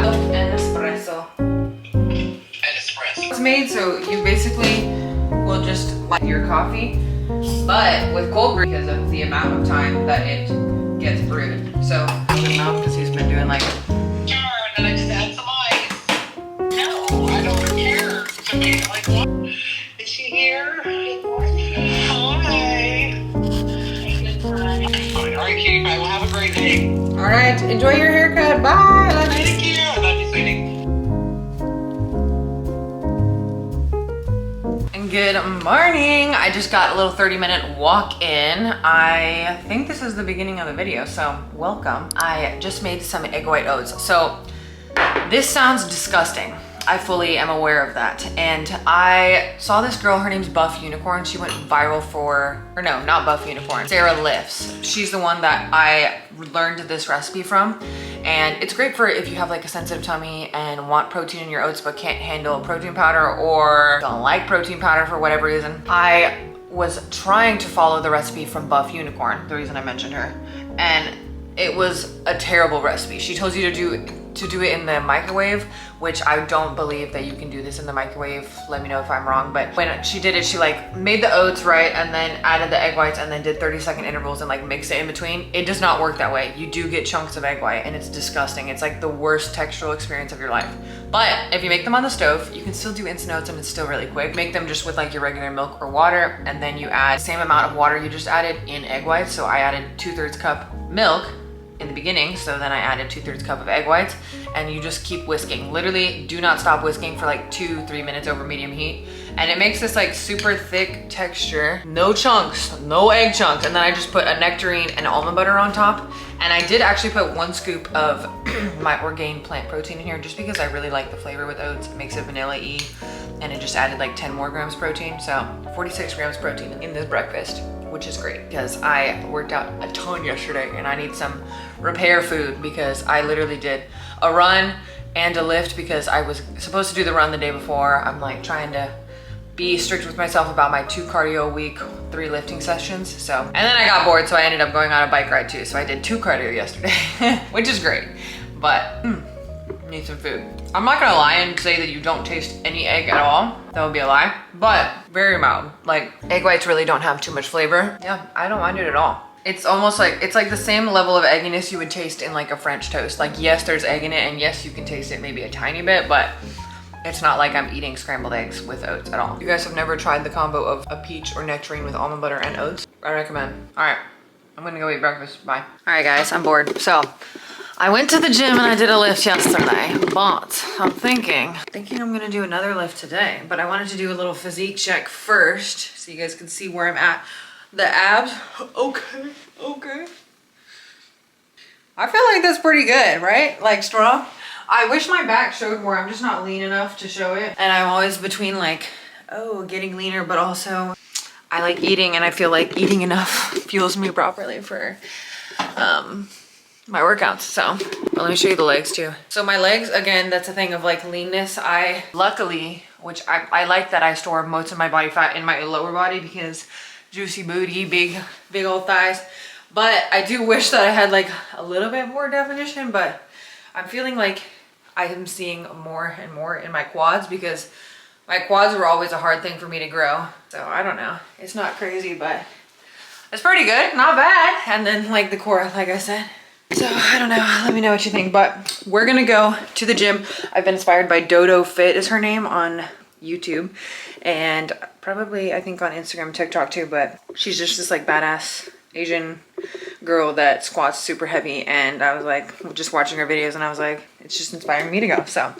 got an espresso. It's made so you basically will just like your coffee, but with cold brew because of the amount of time that it gets brewed. So because he's been doing like. And I just add some ice. No, I don't care. It's okay. Like what? Is she here? Hi. All right, Kate. I will have a great day. All right, enjoy your haircut. Bye. Love you. Thank you. I love you, sweetie. Good morning. I just got a little 30-minute walk in. I think this is the beginning of the video, so welcome. I just made some egg white oats. So this sounds disgusting. I fully am aware of that. And I saw this girl, her name's Buff Unicorn. She went viral for, or no, not Buff Unicorn, Sarah Lifts. She's the one that I learned this recipe from. And it's great for if you have like a sensitive tummy and want protein in your oats but can't handle protein powder or don't like protein powder for whatever reason. I was trying to follow the recipe from Buff Unicorn, the reason I mentioned her. And it was a terrible recipe. She tells you to do it in the microwave, which I don't believe that you can do this in the microwave. Let me know if I'm wrong. But when she did it, she like made the oats right and then added the egg whites and then did 30-second intervals and like mixed it in between. It does not work that way. You do get chunks of egg white and it's disgusting. It's like the worst textural experience of your life. But if you make them on the stove, you can still do instant oats and it's still really quick. Make them just with like your regular milk or water, and then you add the same amount of water you just added in egg whites. So I added 2/3 cup milk in the beginning, so then I added 2/3 cup of egg whites, and you just keep whisking. Literally do not stop whisking for like 2-3 minutes over medium heat, and it makes this like super thick texture. No chunks, no egg chunks. And then I just put a nectarine and almond butter on top, and I did actually put 1 scoop of my Orgain plant protein in here just because I really like the flavor with oats. It makes it vanilla-y, and it just added like 10 more grams protein, so 46 grams protein in this breakfast, which is great because I worked out a ton yesterday and I need some repair food because I literally did a run and a lift because I was supposed to do the run the day before. I'm like trying to be strict with myself about my 2 cardio a week, 3 lifting sessions. So, and then I got bored, so I ended up going on a bike ride too. So I did 2 cardio yesterday, which is great, but need some food. I'm not gonna lie and say that you don't taste any egg at all. That would be a lie, but very mild. Like egg whites really don't have too much flavor. Yeah, I don't mind it at all. It's almost like, it's like the same level of egginess you would taste in like a French toast. Like yes, there's egg in it, and yes, you can taste it maybe a tiny bit, but it's not like I'm eating scrambled eggs with oats at all. You guys have never tried the combo of a peach or nectarine with almond butter and oats? I recommend. All right, I'm gonna go eat breakfast, bye. All right guys, I'm bored. So I went to the gym and I did a lift yesterday, but I'm thinking I'm gonna do another lift today, but I wanted to do a little physique check first so you guys can see where I'm at. The abs, okay. I feel like that's pretty good, right? Like strong. I wish my back showed more. I'm just not lean enough to show it. And I'm always between like, oh, getting leaner, but also I like eating, and I feel like eating enough fuels me properly for my workouts. So but let me show you the legs too. So my legs, again, that's a thing of like leanness. I luckily, which I like that I store most of my body fat in my lower body because juicy booty, big old thighs. But I do wish that I had like a little bit more definition, but I'm feeling like I am seeing more and more in my quads because my quads were always a hard thing for me to grow. So I don't know, it's not crazy, but it's pretty good, not bad. And then like the core, like I said. So I don't know, let me know what you think, but we're gonna go to the gym. I've been inspired by Dodo Fit is her name on YouTube, and probably I think on Instagram, TikTok too, but she's just this like badass Asian girl that squats super heavy, and I was like just watching her videos and I was like, it's just inspiring me to go. So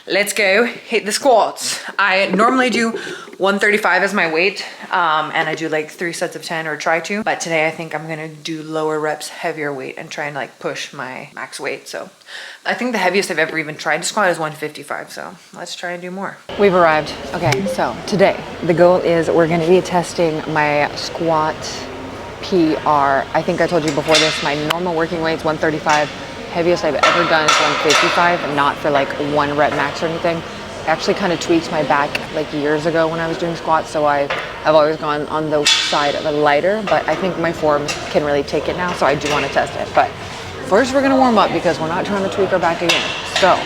let's go hit the squats. I normally do 135 as my weight, and I do like 3 sets of 10 or try to, but today I think I'm gonna do lower reps, heavier weight, and try and like push my max weight. So I think the heaviest I've ever even tried to squat is 155, so let's try and do more. We've arrived. Okay, so today the goal is we're gonna be testing my squat PR. I think I told you before this, my normal working weight is 135. Heaviest I've ever done is 155, not for like 1 rep max or anything. I actually kind of tweaked my back like years ago when I was doing squats, so I've always gone on the side of a lighter, but I think my forearms can really take it now, so I do want to test it. But first we're gonna warm up because we're not trying to tweak our back again. So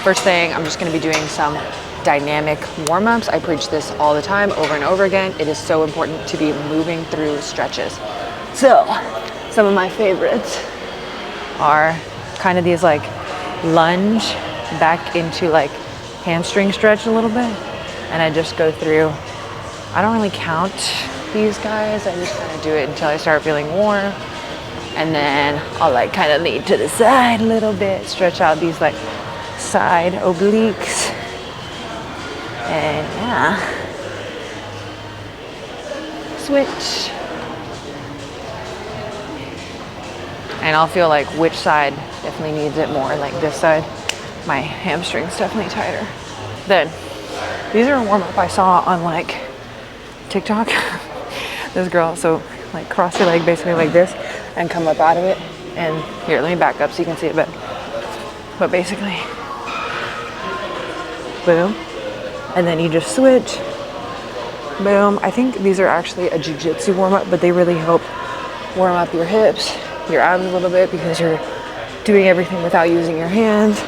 First thing, I'm just gonna be doing some dynamic warm-ups. I preach this all the time, over and over again. It is so important to be moving through stretches. So, some of my favorites are kind of these like lunge back into like hamstring stretch a little bit. And I just go through, I don't really count these guys. I just kind of do it until I start feeling warm. And then I'll like kind of lean to the side a little bit, stretch out these like side obliques. And yeah, switch. And I'll feel like which side definitely needs it more. Like this side, my hamstring's definitely tighter. Then, these are a warm up I saw on like TikTok. This girl, so like cross your leg basically like this and come up out of it. And here, let me back up so you can see it better. But basically, boom. And then you just switch, boom. I think these are actually a jiu-jitsu warm-up, but they really help warm up your hips, your abs a little bit, because you're doing everything without using your hands.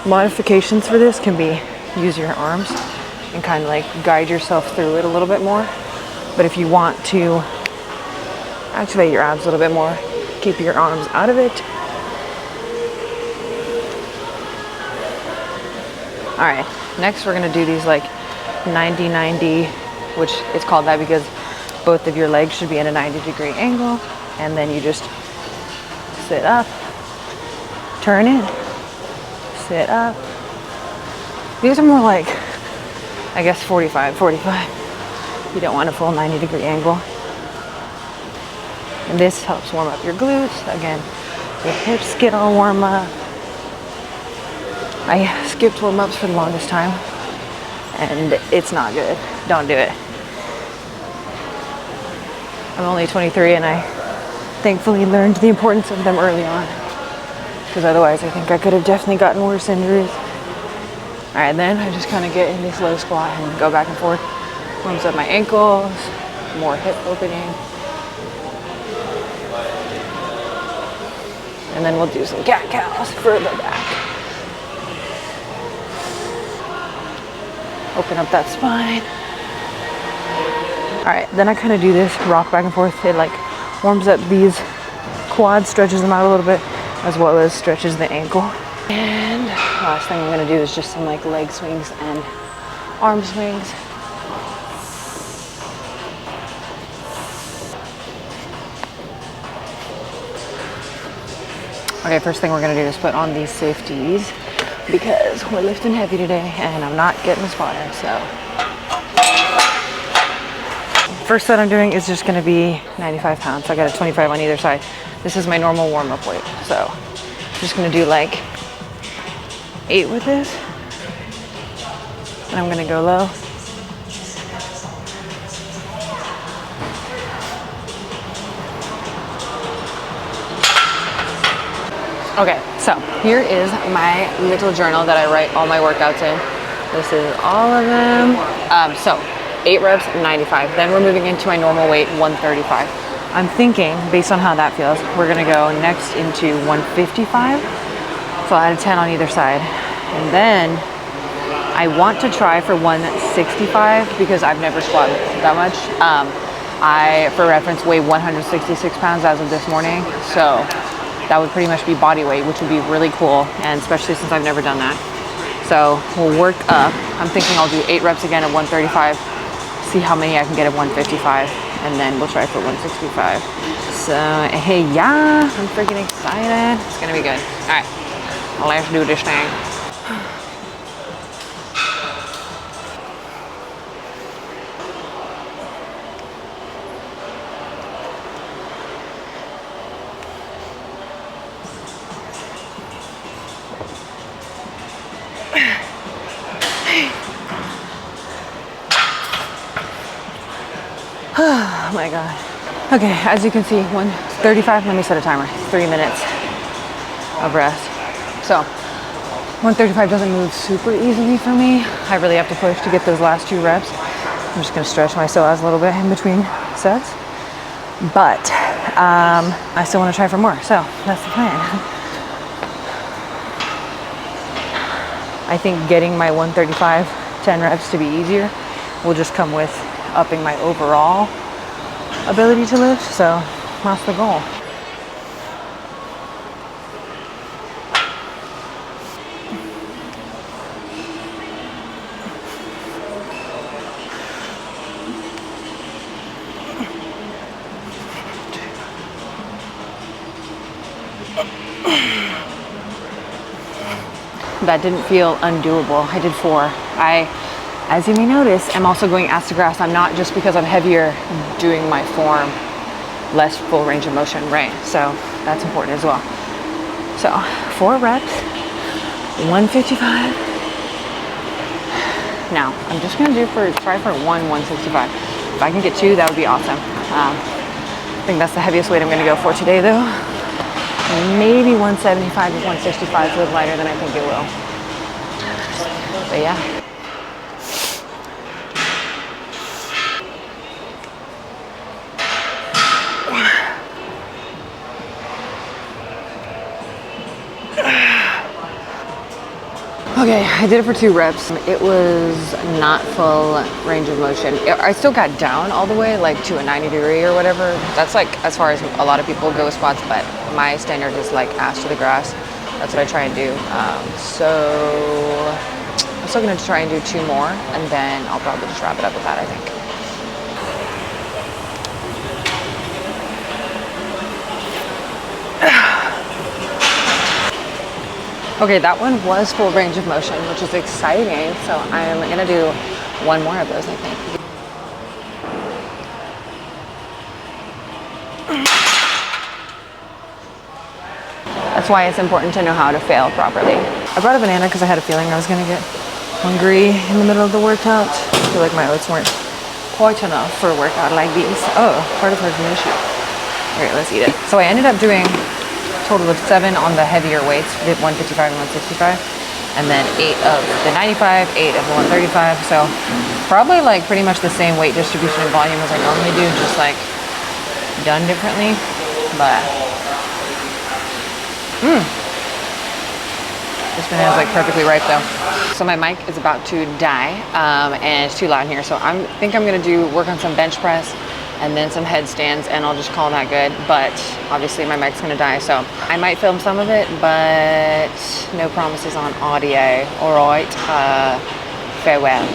Modifications for this can be use your arms and kind of like guide yourself through it a little bit more. But if you want to activate your abs a little bit more, keep your arms out of it. All right, next we're gonna do these like 90-90, which it's called that because both of your legs should be at a 90-degree angle. And then you just sit up, turn in, sit up. These are more like, I guess 45. You don't want a full 90-degree angle. And this helps warm up your glutes. Again, your hips get all warm up. I skipped warm-ups for the longest time, and it's not good. Don't do it. I'm only 23, and I thankfully learned the importance of them early on, because otherwise I think I could have definitely gotten worse injuries. All right, then I just kind of get in this low squat and go back and forth. Warms up my ankles, more hip opening. And then we'll do some cat cows further back. Open up that spine. All right, then I kind of do this rock back and forth. It like warms up these quads, stretches them out a little bit, as well as stretches the ankle. And last thing I'm gonna do is just some like leg swings and arm swings. Okay, first thing we're gonna do is put on these safeties because we're lifting heavy today and I'm not getting the spotter, so. First set I'm doing is just gonna be 95 pounds. I got a 25 on either side. This is my normal warm-up weight, so I'm just gonna do like 8 with this. And I'm gonna go low. Okay, so here is my little journal that I write all my workouts in. This is all of them. So 8 reps, 95. Then we're moving into my normal weight, 135. I'm thinking, based on how that feels, we're gonna go next into 155. So I'll add a 10 on either side. And then I want to try for 165 because I've never squatted that much. I, for reference, weigh 166 pounds as of this morning. So that would pretty much be body weight, which would be really cool, and especially since I've never done that. So we'll work up. I'm thinking I'll do 8 reps again at 135, see how many I can get at 155, and then we'll try for 165. So, hey, yeah, I'm freaking excited. It's gonna be good. All right, let's do this thing. Oh my God. Okay, as you can see, 135, let me set a timer, 3 minutes of rest. So 135 doesn't move super easily for me. I really have to push to get those last 2 reps. I'm just gonna stretch my psoas a little bit in between sets. But I still wanna try for more, so that's the plan. I think getting my 135 10 reps to be easier will just come with upping my overall ability to lift. So that's the goal. That didn't feel undoable. I did 4. As you may notice, I'm also going ass to grass. I'm not, just because I'm heavier, doing my form less full range of motion, right? So that's important as well. So 4 reps, 155. Now I'm just gonna try for 165. If I can get 2, that would be awesome. I think that's the heaviest weight I'm gonna go for today though. Maybe 175 to 165 feels lighter than I think it will. But yeah. Okay, I did it for 2 reps. It was not full range of motion. I still got down all the way, like to a 90 degree or whatever. That's like as far as a lot of people go with squats, but my standard is like ass to the grass. That's what I try and do. So I'm still gonna try and do 2 more, and then I'll probably just wrap it up with that, I think. Okay, that one was full range of motion, which is exciting. So I'm gonna do 1 more of those, I think. That's why it's important to know how to fail properly. I brought a banana because I had a feeling I was gonna get hungry in the middle of the workout. I feel like my oats weren't quite enough for a workout like these. Oh, part of hard's an issue. All right, let's eat it. So I ended up doing total of 7 on the heavier weights, did 155 and 165, and then 8 of the 95, 8 of the 135. So probably like pretty much the same weight distribution and volume as I normally do, just like done differently. But this banana's like perfectly ripe though. So my mic is about to die, and it's too loud in here. So I think I'm gonna work on some bench press and then some headstands, and I'll just call that good. But obviously my mic's gonna die, so I might film some of it, but no promises on audio. All right, farewell.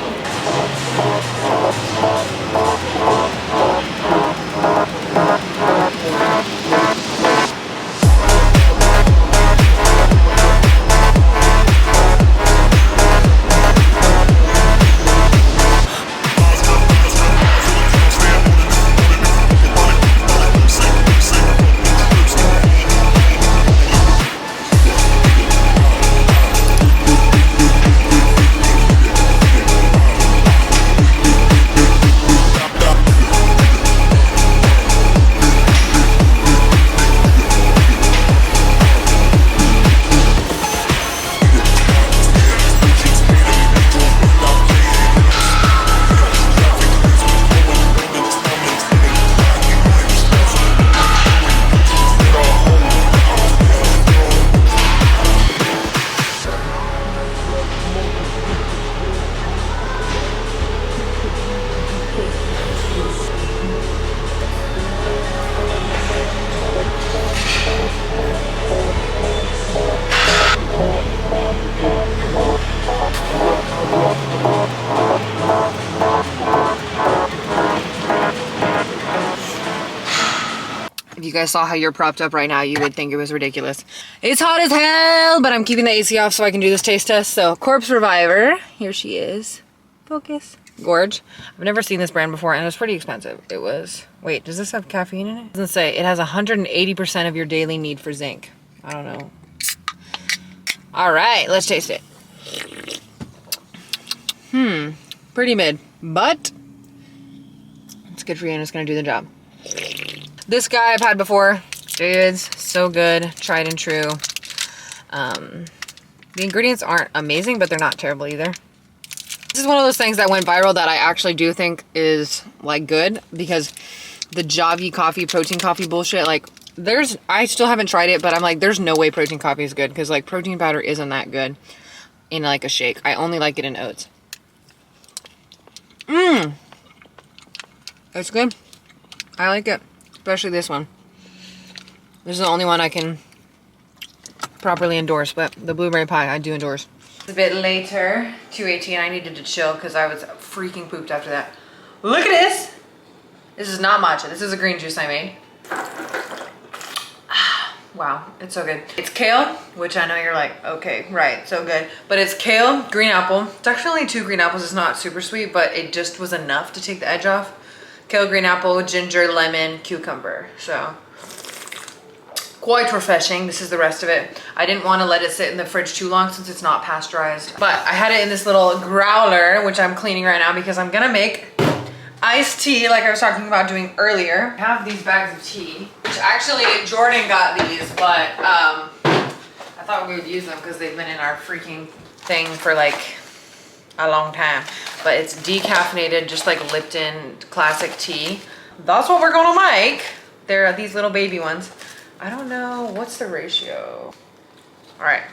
If you guys saw how you're propped up right now, you would think it was ridiculous. It's hot as hell, but I'm keeping the AC off so I can do this taste test. So Corpse Reviver, here she is. Focus. Gorge. I've never seen this brand before, and it was pretty expensive. It was, wait, does this have caffeine in it? It doesn't say. It has 180% of your daily need for zinc. I don't know. All right, let's taste it. Pretty mid, but it's good for you and it's gonna do the job. This guy I've had before. Dudes, so good, tried and true. The ingredients aren't amazing, but they're not terrible either. This is one of those things that went viral that I actually do think is like good, because the Javi coffee, protein coffee bullshit, like I still haven't tried it, but I'm like, there's no way protein coffee is good, because like protein powder isn't that good. in like a shake. I only like it in oats. Mmm. It's good. I like it. Especially this one. This is the only one I can properly endorse, but the blueberry pie I do endorse. A bit later, 2:18, I needed to chill because I was freaking pooped after that. Look at this! This is not matcha. This is a green juice I made. Wow, it's so good. It's kale, which I know you're like, okay, right, so good. But it's kale, green apple. It's actually only 2 green apples. It's not super sweet, but it just was enough to take the edge off. Kale, green apple, ginger, lemon, cucumber. So, quite refreshing. This is the rest of it. I didn't want to let it sit in the fridge too long since it's not pasteurized. But I had it in this little growler, which I'm cleaning right now because I'm gonna make iced tea like I was talking about doing earlier. I have these bags of tea, which actually Jordan got these, but I thought we would use them because they've been in our freaking thing for like a long time. But it's decaffeinated, just like Lipton classic tea. That's what we're gonna make. They're these little baby ones. I don't know, what's the ratio? All right.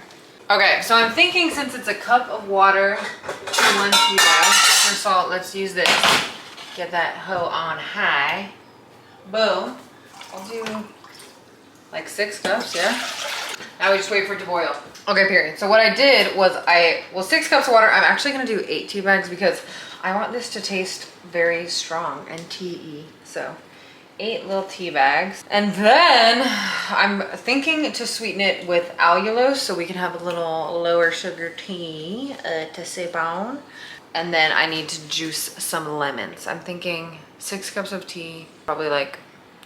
Okay, so I'm thinking since it's a cup of water to 1 tea bag, first of all, let's use this. Get that hoe on high. Boom. I'll do like 6 cups, yeah? Now we just wait for it to boil. Okay, period. So what I did was 6 cups of water. I'm actually gonna do 8 tea bags because I want this to taste very strong and tea-y. So 8 little tea bags. And then I'm thinking to sweeten it with allulose so we can have a little lower sugar tea to sip on. And then I need to juice some lemons. I'm thinking 6 cups of tea, probably like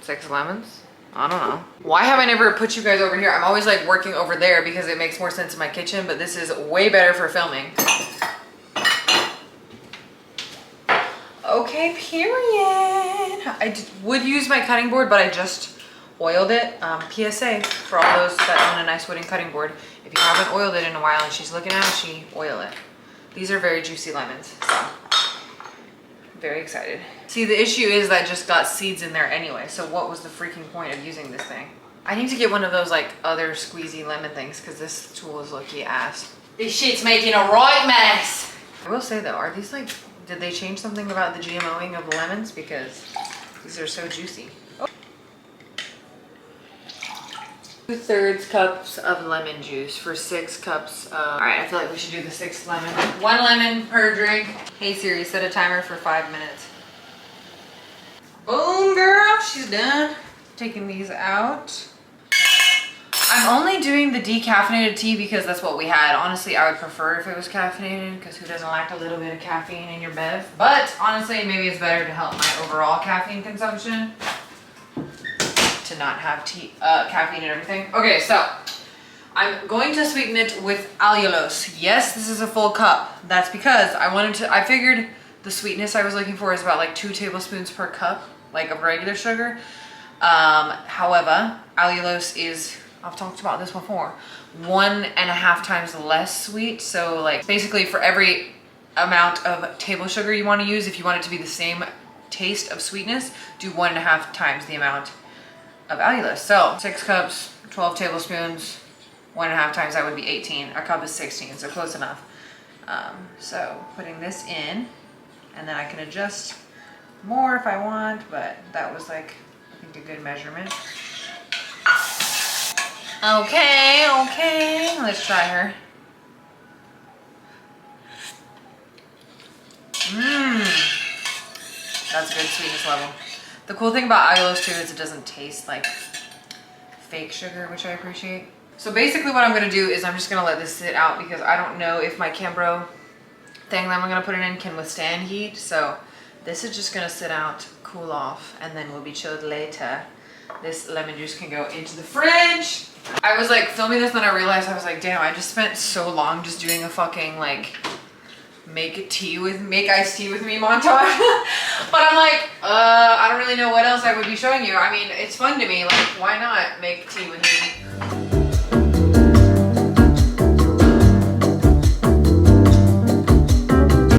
6 lemons. I don't know. Why have I never put you guys over here? I'm always like working over there because it makes more sense in my kitchen, but this is way better for filming. Okay, period. I would use my cutting board, but I just oiled it. PSA for all those that own a nice wooden cutting board. If you haven't oiled it in a while and she's looking at it, oil it. These are very juicy lemons, so very excited. See, the issue is that I just got seeds in there anyway, so what was the freaking point of using this thing? I need to get one of those like other squeezy lemon things because this tool is lucky ass. This shit's making a right mess. I will say though, are these like, did they change something about the GMOing of the lemons? Because these are so juicy. 2/3 cups of lemon juice for 6 cups of... All right, I feel like we should do the 6 lemon. 1 lemon per drink. Hey Siri, set a timer for 5 minutes. Boom, girl, she's done. Taking these out. I'm only doing the decaffeinated tea because that's what we had. Honestly, I would prefer if it was caffeinated because who doesn't like a little bit of caffeine in your bev? But honestly, maybe it's better to help my overall caffeine consumption. To not have tea, caffeine and everything. Okay, so I'm going to sweeten it with allulose. Yes, this is a full cup. That's because I figured the sweetness I was looking for is about like 2 tablespoons per cup, like of regular sugar. However, allulose is, I've talked about this before, 1.5 times less sweet. So like basically for every amount of table sugar you want to use, if you want it to be the same taste of sweetness, do 1.5 times the amount of allulose. So 6 cups, 12 tablespoons, 1.5 times that would be 18. A cup is 16, so close enough. So putting this in, and then I can adjust more if I want, but that was like, I think, a good measurement. Okay, let's try her. That's a good sweetness level. The cool thing about allulose too is it doesn't taste like fake sugar, which I appreciate. So basically what I'm gonna do is I'm just gonna let this sit out because I don't know if my Cambro thing that I'm gonna put it in can withstand heat. So this is just gonna sit out, cool off, and then will be chilled later. This lemon juice can go into the fridge. I was like filming this, then I realized, I was like, damn, I just spent so long just doing a fucking like make iced tea with me montage. But I'm like, I don't really know what else I would be showing you. I mean, it's fun to me, like why not make tea with me?